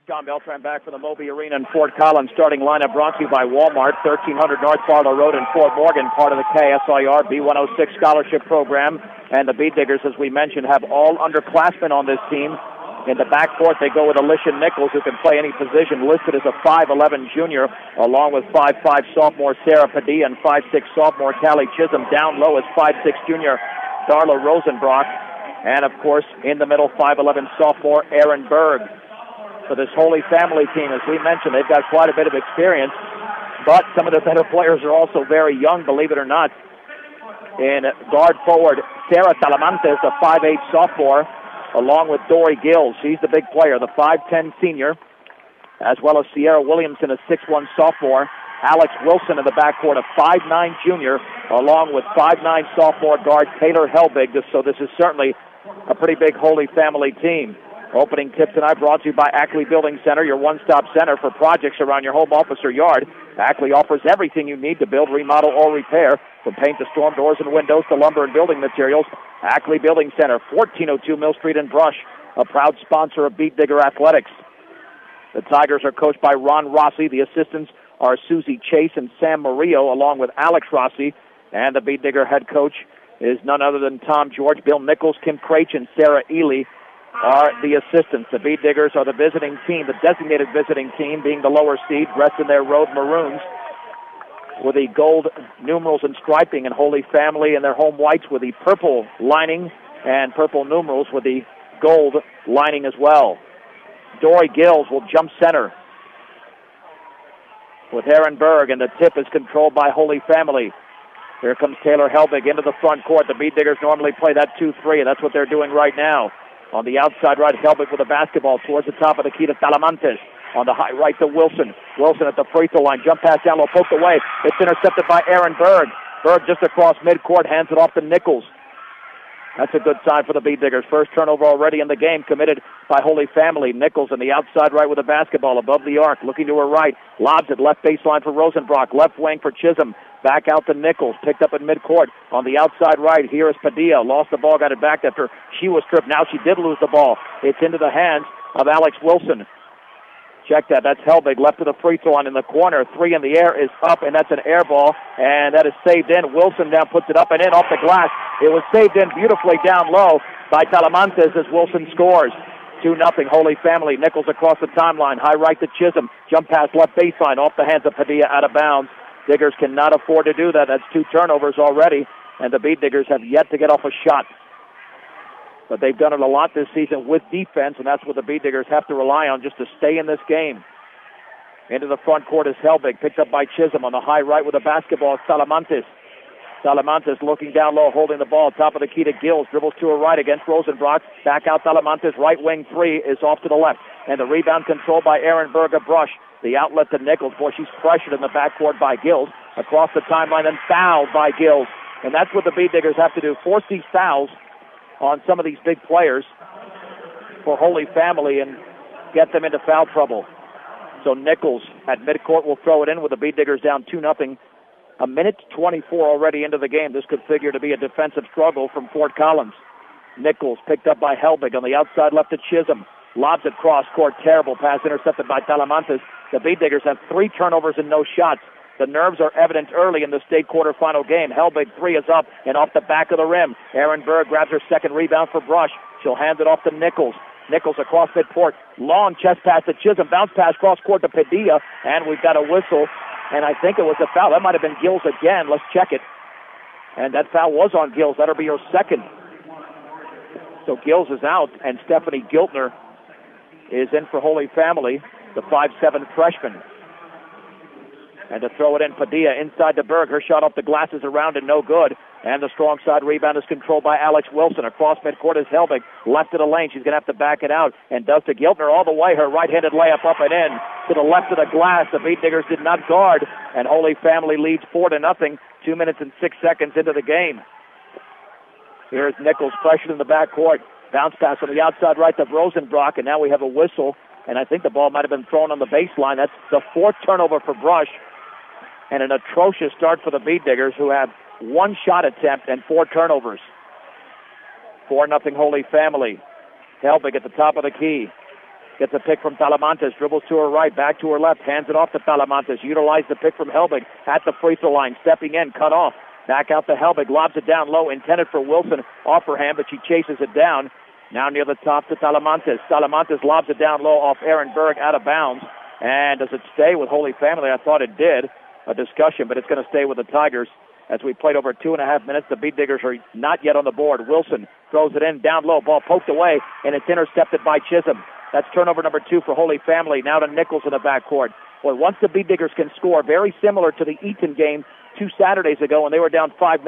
John Beltran back from the Moby Arena in Fort Collins. Starting lineup brought to you by Walmart, 1300 North Barlow Road in Fort Morgan, part of the KSIR B106 Scholarship Program. And the Bead Diggers, as we mentioned, have all underclassmen on this team. In the backcourt, they go with Alicia Nichols, who can play any position, listed as a 5'11 junior, along with 5'5 sophomore Sarah Padilla and 5'6 sophomore Callie Chisholm. Down low is 5'6 junior Darla Rosenbrock. And, of course, in the middle, 5'11 sophomore Erin Berg. For this Holy Family team, as we mentioned, they've got quite a bit of experience, but some of the better players are also very young, believe it or not. In guard forward, Sarah Talamantes, a 5'8 sophomore, along with Dory Gills. She's the big player, the 5'10 senior, as well as Sierra Williamson, a 6'1 sophomore. Alex Wilson in the backcourt, a 5'9 junior, along with 5'9 sophomore guard Taylor Helbig. So this is certainly a pretty big Holy Family team. Opening tip tonight brought to you by Ackley Building Center, your one-stop center for projects around your home, office, or yard. Ackley offers everything you need to build, remodel, or repair, from paint to storm doors and windows to lumber and building materials. Ackley Building Center, 1402 Mill Street in Brush, a proud sponsor of Bead Digger Athletics. The Tigers are coached by Ron Rossi. The assistants are Susie Chase and Sam Murillo, along with Alex Rossi. And the Bead Digger head coach is none other than Tom George. Bill Nichols, Kim Craich, and Sarah Ely are the assistants. The Bead Diggers are the visiting team, the designated visiting team, being the lower seed, dressed in their road maroons with the gold numerals and striping, and Holy Family in their home whites with the purple lining and purple numerals with the gold lining as well. Dory Gills will jump center with Erin Berg, and the tip is controlled by Holy Family. Here comes Taylor Helbig into the front court. The Bead Diggers normally play that 2-3, and that's what they're doing right now. On the outside right, Helbig with the basketball towards the top of the key to Talamantes. On the high right to Wilson. Wilson at the free throw line. Jump pass down low, poked away. It's intercepted by Erin Berg. Berg just across midcourt, hands it off to Nichols. That's a good sign for the Bead Diggers. First turnover already in the game, committed by Holy Family. Nichols on the outside right with the basketball above the arc, looking to her right. Lobs it left baseline for Rosenbrock. Left wing for Chisholm. Back out to Nichols. Picked up in midcourt. On the outside right, here is Padilla. Lost the ball, got it back after she was stripped. Now she did lose the ball. It's into the hands of Alex Wilson. Check that. That's Helbig left to the free throw line in the corner. Three in the air is up, and that's an air ball, and that is saved in. Wilson now puts it up and in off the glass. It was saved in beautifully down low by Talamantes as Wilson scores. 2-0 Holy Family. Nichols across the timeline. High right to Chisholm. Jump pass left baseline off the hands of Padilla out of bounds. Diggers cannot afford to do that. That's 2 turnovers already, and the Bead Diggers have yet to get off a shot. But they've done it a lot this season with defense, and that's what the Bead Diggers have to rely on just to stay in this game. Into the front court is Helbig, picked up by Chisholm on the high right with the basketball. Talamantes. Talamantes looking down low, holding the ball. Top of the key to Gills. Dribbles to her right against Rosenbrock. Back out Talamantes. Right wing three is off to the left. And the rebound controlled by Erin Berg of Brush. The outlet to Nichols. Boy, she's pressured in the backcourt by Gills. Across the timeline and fouled by Gills. And that's what the Bead Diggers have to do. Force these fouls on some of these big players for Holy Family and get them into foul trouble. So Nichols at midcourt will throw it in with the Bead Diggers down 2-0. A minute 24 already into the game. This could figure to be a defensive struggle from Fort Collins. Nichols picked up by Helbig on the outside left to Chisholm. Lobs it cross court. Terrible pass intercepted by Talamantes. The Bead Diggers have 3 turnovers and no shots. The nerves are evident early in the state quarterfinal game. Helbig 3 is up and off the back of the rim. Erin Berg grabs her second rebound for Brush. She'll hand it off to Nichols. Nichols across midcourt. Long chest pass to Chisholm. Bounce pass cross court to Padilla. And we've got a whistle. And I think it was a foul. That might have been Gills again. Let's check it. And that foul was on Gills. That'll be her second. So Gills is out. And Stephanie Giltner is in for Holy Family, the 5'7 freshman. And to throw it in, Padilla inside to Berg. Her shot off the glass is around and no good. And the strong side rebound is controlled by Alex Wilson. Across midcourt is Helbig. Left of the lane. She's going to have to back it out. And does to Giltner all the way. Her right-handed layup up and in. To the left of the glass. The Bead Diggers did not guard. And Holy Family leads 4-0. 2 minutes and 6 seconds into the game. Here's Nichols pressured in the backcourt. Bounce pass on the outside right to Rosenbrock. And now we have a whistle. And I think the ball might have been thrown on the baseline. That's the 4th turnover for Brush. And an atrocious start for the Bead Diggers, who have 1 shot attempt and 4 turnovers. 4-0 Holy Family. Helbig at the top of the key. Gets a pick from Talamantes, dribbles to her right, back to her left, hands it off to Talamantes. Utilize the pick from Helbig at the free throw line, stepping in, cut off. Back out to Helbig, lobs it down low, intended for Wilson off her hand, but she chases it down. Now near the top to Talamantes. Talamantes lobs it down low off Aaron Berg, out of bounds. And does it stay with Holy Family? I thought it did. A discussion, but it's going to stay with the Tigers. As we played over 2.5 minutes, the Beat Diggers are not yet on the board. Wilson throws it in, down low, ball poked away, and it's intercepted by Chisholm. That's turnover number 2 for Holy Family. Now to Nichols in the backcourt. Well, once the Beat Diggers can score, very similar to the Eaton game 2 Saturdays ago when they were down 5-0,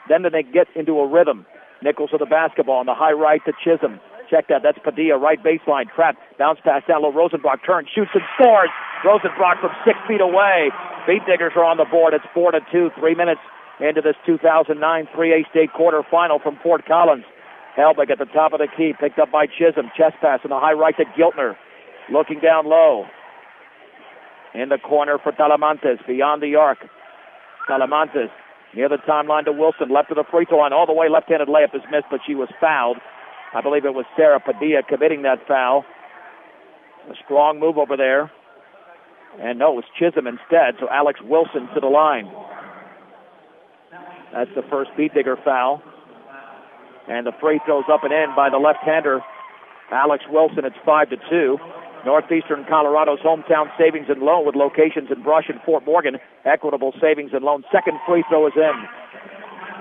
then they get into a rhythm. Nichols with the basketball on the high right to Chisholm. Check that. That's Padilla, right baseline. Trap. Bounce pass down low. Rosenbrock turns, shoots, and scores. Rosenbrock from 6 feet away. Beat Diggers are on the board. It's 4-2. 3 minutes into this 2009 3A state quarterfinal from Fort Collins. Helbig at the top of the key. Picked up by Chisholm. Chest pass in the high right to Giltner. Looking down low. In the corner for Talamantes. Beyond the arc. Talamantes near the timeline to Wilson. Left of the free throw line. All the way. Left-handed layup is missed, but she was fouled. I believe it was Sarah Padilla committing that foul. A strong move over there. And no, it was Chisholm instead, so Alex Wilson to the line. That's the first Beat Digger foul. And the free throw's up and in by the left-hander, Alex Wilson. It's 5-2. Northeastern Colorado's hometown savings and loan with locations in Brush and Fort Morgan. Equitable savings and loan. Second free throw is in.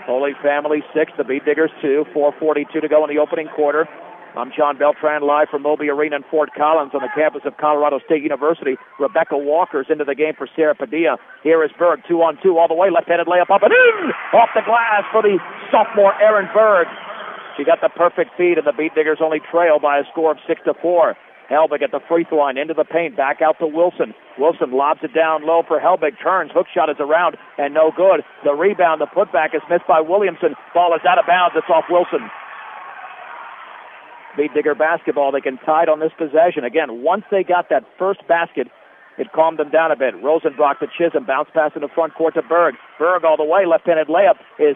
Holy Family 6, the Beat Diggers 2. 4:42 to go in the opening quarter. I'm John Beltran, live from Moby Arena in Fort Collins on the campus of Colorado State University. Rebecca Walker's into the game for Sarah Padilla. Here is Berg, 2-on-2 all the way. Left-handed layup up and in! Off the glass for the sophomore Erin Berg. She got the perfect feed, and the Beat Diggers only trail by a score of 6-4. Helbig at the free throw line, into the paint, back out to Wilson. Wilson lobs it down low for Helbig, turns, hook shot is around, and no good. The rebound, the putback is missed by Williamson. Ball is out of bounds, it's off Wilson. Beat Digger basketball, they can tie it on this possession. Again, once they got that first basket, it calmed them down a bit. Rosenbrock to Chisholm, bounce pass in the front court to Berg. Berg all the way, left-handed layup is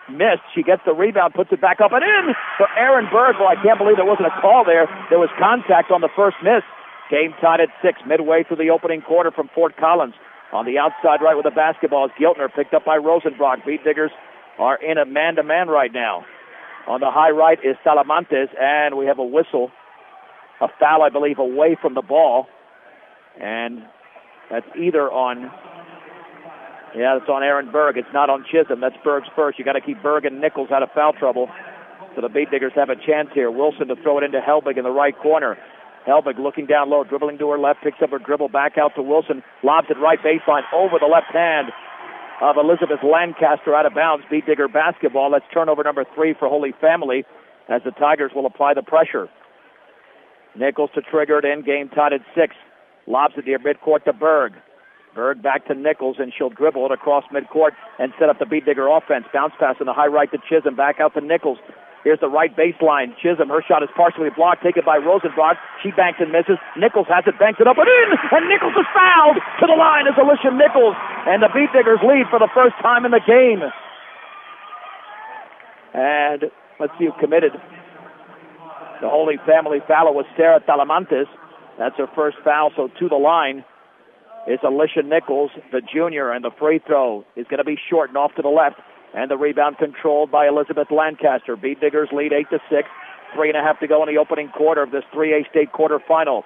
missed. She gets the rebound, puts it back up and in for Aaron Berg. Well, I can't believe there wasn't a call there. There was contact on the first miss. Game tied at 6, midway through the opening quarter from Fort Collins. On the outside right with the basketball is Giltner, picked up by Rosenbrock. Beat Diggers are in a man-to-man right now. On the high right is Talamantes, and we have a whistle. A foul, I believe, away from the ball. And that's either on... Yeah, it's on Aaron Berg. It's not on Chisholm. That's Berg's first. You got to keep Berg and Nichols out of foul trouble. So the Beat Diggers have a chance here. Wilson to throw it into Helbig in the right corner. Helbig looking down low, dribbling to her left, picks up her dribble, back out to Wilson, lobs it right baseline over the left hand of Elizabeth Lancaster, out of bounds. Beat Digger basketball. That's turnover number 3 for Holy Family as the Tigers will apply the pressure. Nichols to trigger it in. Game tied at 6. Lobs it near midcourt to Berg. Berg back to Nichols, and she'll dribble it across midcourt and set up the Beat Digger offense. Bounce pass in the high right to Chisholm, back out to Nichols. Here's the right baseline. Chisholm, her shot is partially blocked, taken by Rosenbrock. She banks and misses. Nichols has it, banks it up and in, and Nichols is fouled. To the line is Alicia Nichols, and the Beat Diggers lead for the first time in the game. And let's see who committed. The Holy Family foul was Sarah Talamantes. That's her first foul, so to the line is Alicia Nichols, the junior, and the free throw is going to be short and off to the left. And the rebound controlled by Elizabeth Lancaster. Beat Diggers lead 8-6. 3.5 to go in the opening quarter of this 3A state quarterfinal.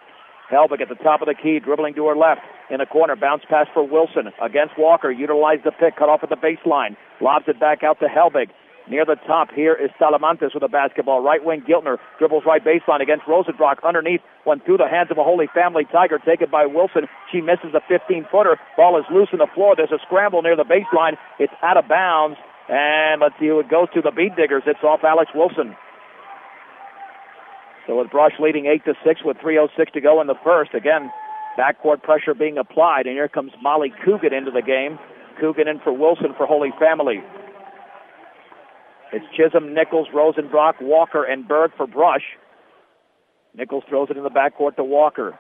Helbig at the top of the key, dribbling to her left. In the corner, bounce pass for Wilson. Against Walker, utilized the pick, cut off at the baseline. Lobs it back out to Helbig. Near the top here is Talamantes with a basketball. Right wing Giltner dribbles right baseline against Rosenbrock. Underneath, went through the hands of a Holy Family Tiger, taken by Wilson. She misses a 15-footer. Ball is loose on the floor. There's a scramble near the baseline. It's out of bounds. And let's see who it goes to. The Beat Diggers. It's off Alex Wilson. So with Brush leading 8-6 with 3:06 to go in the first. Again, backcourt pressure being applied. And here comes Molly Coogan into the game. Coogan in for Wilson for Holy Family. It's Chisholm, Nichols, Rosenbrock, Walker, and Berg for Brush. Nichols throws it in the backcourt to Walker.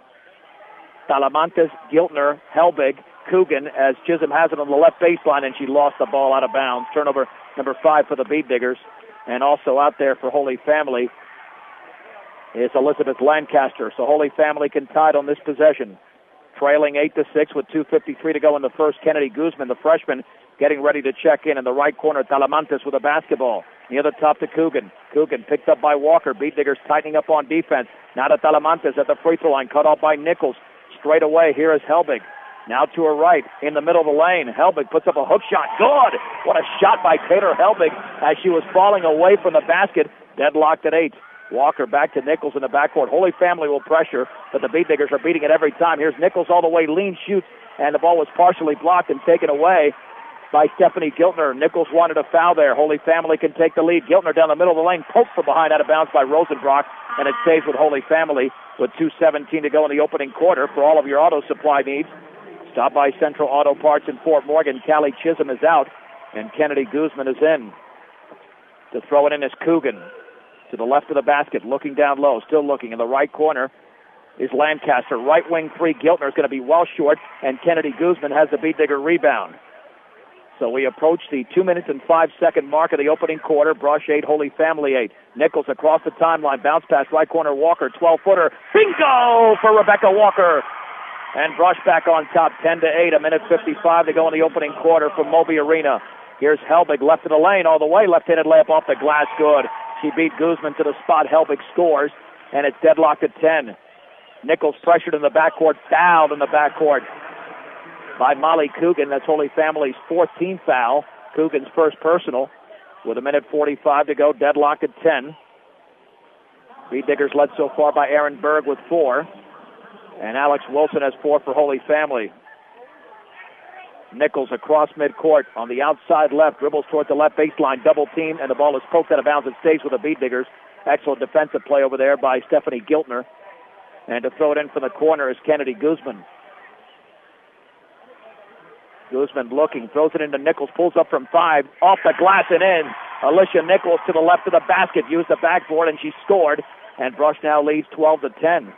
Talamantes, Giltner, Helbig, Coogan as Chisholm has it on the left baseline, and she lost the ball out of bounds. Turnover number 5 for the Beat Diggers. And also out there for Holy Family is Elizabeth Lancaster. So Holy Family can tie it on this possession. Trailing 8-6 with 2:53 to go in the first. Kennedy Guzman, the freshman, getting ready to check in the right corner. Talamantes with a basketball. Near the top to Coogan. Coogan picked up by Walker. Beat Diggers tightening up on defense. Now to Talamantes at the free throw line. Cut off by Nichols. Straight away, here is Helbig. Now to her right, in the middle of the lane. Helbig puts up a hook shot. Good! What a shot by Taylor Helbig as she was falling away from the basket. Deadlocked at 8. Walker back to Nichols in the backcourt. Holy Family will pressure, but the Beat Diggers are beating it every time. Here's Nichols all the way, lean, shoots, and the ball was partially blocked and taken away by Stephanie Giltner. Nichols wanted a foul there. Holy Family can take the lead. Giltner down the middle of the lane, poked from behind, out of bounds by Rosenbrock, and it stays with Holy Family with 2:17 to go in the opening quarter. For all of your auto supply needs, stop by Central Auto Parts in Fort Morgan. Callie Chisholm is out, and Kennedy Guzman is in. To throw it in is Coogan. To the left of the basket, looking down low, still looking. In the right corner is Lancaster. Right wing three, Giltner is going to be well short, and Kennedy Guzman has the Beat Digger rebound. So we approach the 2 minutes and 5 second mark of the opening quarter. Brush 8, Holy Family 8. Nichols across the timeline, bounce pass, right corner, Walker, 12-footer. Bingo for Rebecca Walker. And Brush back on top, 10-8, 1:55 to go in the opening quarter from Moby Arena. Here's Helbig, left of the lane, all the way, left-handed layup off the glass, good. She beat Guzman to the spot. Helbig scores, and it's deadlocked at 10. Nichols pressured in the backcourt, fouled in the backcourt by Molly Coogan. That's Holy Family's 14th foul. Coogan's first personal with 1:45 to go, deadlocked at 10. Beat Diggers led so far by Aaron Berg with 4. And Alex Wilson has 4 for Holy Family. Nichols across midcourt on the outside left, dribbles towards the left baseline, double team, and the ball is poked out of bounds. It stays with the Beat Diggers. Excellent defensive play over there by Stephanie Giltner. And to throw it in from the corner is Kennedy Guzman. Guzman looking, throws it into Nichols, pulls up from 5, off the glass and in. Alicia Nichols to the left of the basket, used the backboard, and she scored. And Brush now leads 12-10.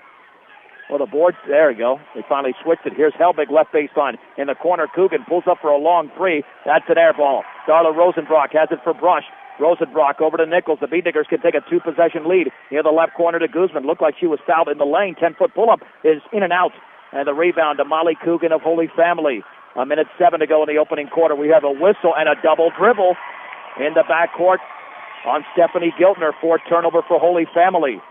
Well, the board, there we go. They finally switched it. Here's Helbig, left baseline. In the corner, Coogan pulls up for a long 3. That's an air ball. Darla Rosenbrock has it for Brush. Rosenbrock over to Nichols. The Beat Diggers can take a 2-possession lead. Near the left corner to Guzman. Looked like she was fouled in the lane. 10-foot pull-up is in and out. And the rebound to Molly Coogan of Holy Family. 1:07 to go in the opening quarter. We have a whistle and a double dribble in the backcourt on Stephanie Giltner. 4 turnover for Holy Family.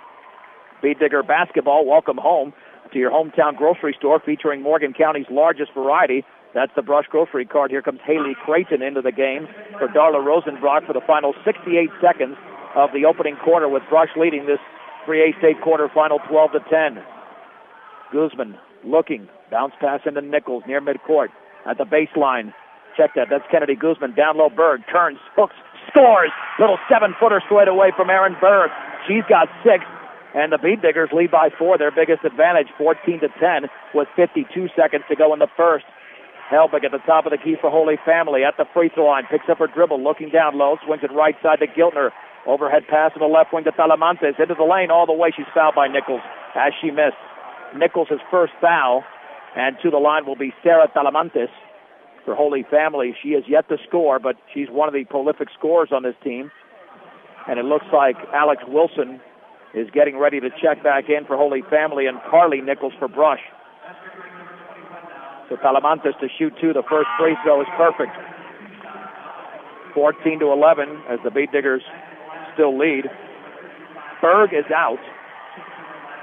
Beat Digger basketball, welcome home to your hometown grocery store featuring Morgan County's largest variety. That's the Brush grocery cart. Here comes Haley Creighton into the game for Darla Rosenbrock for the final 68 seconds of the opening quarter, with Brush leading this 3A state quarterfinal 12-10. Guzman looking, bounce pass into Nichols near midcourt at the baseline. Check that. That's Kennedy Guzman. Down low, Berg turns, hooks, scores. Little 7-footer straight away from Aaron Berg. She's got 6. And the Beat Diggers lead by 4, their biggest advantage, 14-10, with 52 seconds to go in the first. Helbig at the top of the key for Holy Family at the free throw line, picks up her dribble, looking down low, swings it right side to Giltner. Overhead pass to the left wing to Talamantes, into the lane all the way. She's fouled by Nichols as she missed. Nichols' first foul, and to the line will be Sarah Talamantes for Holy Family. She has yet to score, but she's one of the prolific scorers on this team. And it looks like Alex Wilson is getting ready to check back in for Holy Family, and Carly Nichols for Brush. So Talamantes to shoot 2. The first free throw is perfect. 14-11 as the Beat Diggers still lead. Berg is out.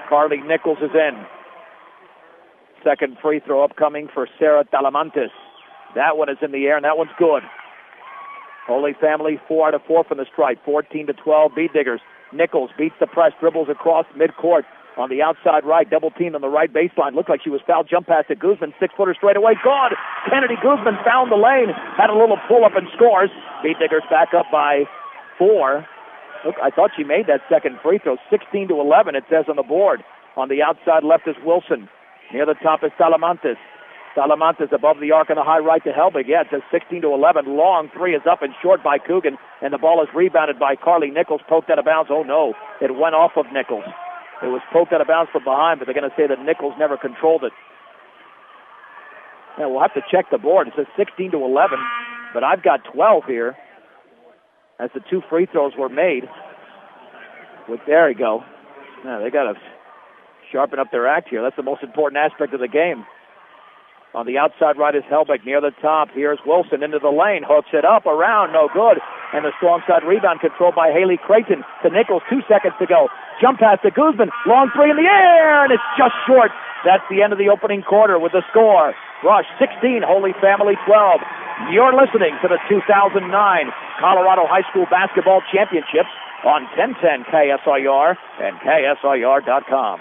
Carly Nichols is in. Second free throw upcoming for Sarah Talamantes. That one is in the air, and that one's good. Holy Family 4 out of 4 from the stripe. 14-12, Beat Diggers. Nichols beats the press, dribbles across midcourt on the outside right, double team on the right baseline. Looked like she was fouled. Jump pass to Guzman, 6-footer straight away. Good! Kennedy Guzman found the lane, had a little pull-up and scores. Beat Diggers back up by 4. Look, I thought she made that second free throw. 16-11, it says on the board. On the outside left is Wilson. Near the top is Talamantes. Talamantes above the arc on the high right to Helbig. Yeah, it says 16-11. Long 3 is up and short by Coogan, and the ball is rebounded by Carly Nichols, poked out of bounds. Oh, no, it went off of Nichols. It was poked out of bounds from behind, but they're going to say that Nichols never controlled it. Yeah, we'll have to check the board. It says 16-11, but I've got 12 here as the 2 free throws were made. There you go. Yeah, they got to sharpen up their act here. That's the most important aspect of the game. On the outside right is Helbig near the top. Here's Wilson into the lane. Hooks it up, around, no good. And the strong side rebound controlled by Haley Creighton to Nichols. 2 seconds to go. Jump pass to Guzman. Long three in the air, and it's just short. That's the end of the opening quarter with the score. Rush 16, Holy Family 12. You're listening to the 2009 Colorado High School Basketball Championships on 1010 KSIR and KSIR.com.